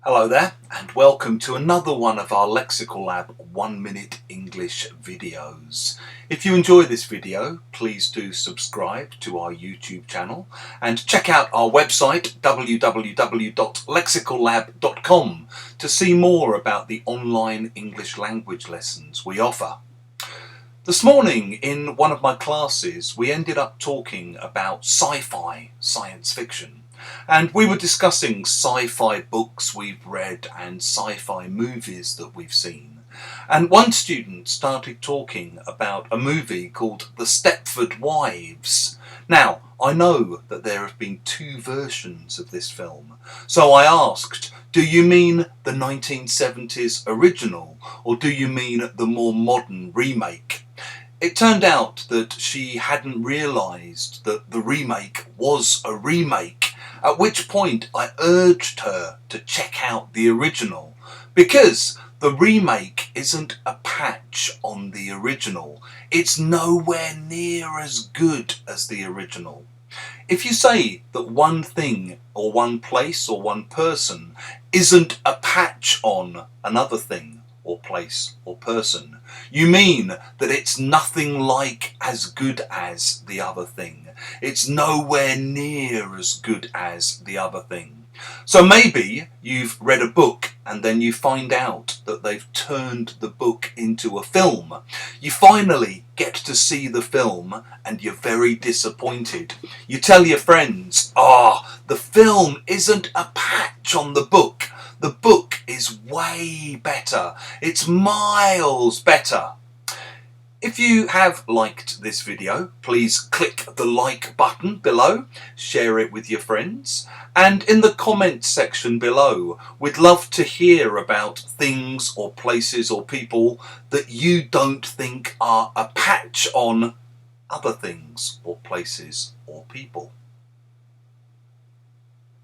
Hello there and welcome to another one of our Lexical Lab 1 Minute English videos. If you enjoy this video, please do subscribe to our YouTube channel and check out our website www.lexicallab.com to see more about the online English language lessons we offer. This morning in one of my classes we ended up talking about sci-fi, science fiction. And we were discussing sci-fi books we've read and sci-fi movies that we've seen. And one student started talking about a movie called The Stepford Wives. Now, I know that there have been two versions of this film. So I asked, do you mean the 1970s original or do you mean the more modern remake? It turned out that she hadn't realised that the remake was a remake, at which point I urged her to check out the original, because the remake isn't a patch on the original. It's nowhere near as good as the original. If you say that one thing or one place or one person isn't a patch on another thing or place or person, you mean that it's nothing like as good as the other thing. It's nowhere near as good as the other thing. So maybe you've read a book and then you find out that they've turned the book into a film. You finally get to see the film and you're very disappointed. You tell your friends, the film isn't a patch on the book. The book is way better. It's miles better. If you have liked this video, please click the like button below, share it with your friends, and in the comments section below, we'd love to hear about things or places or people that you don't think are a patch on other things or places or people.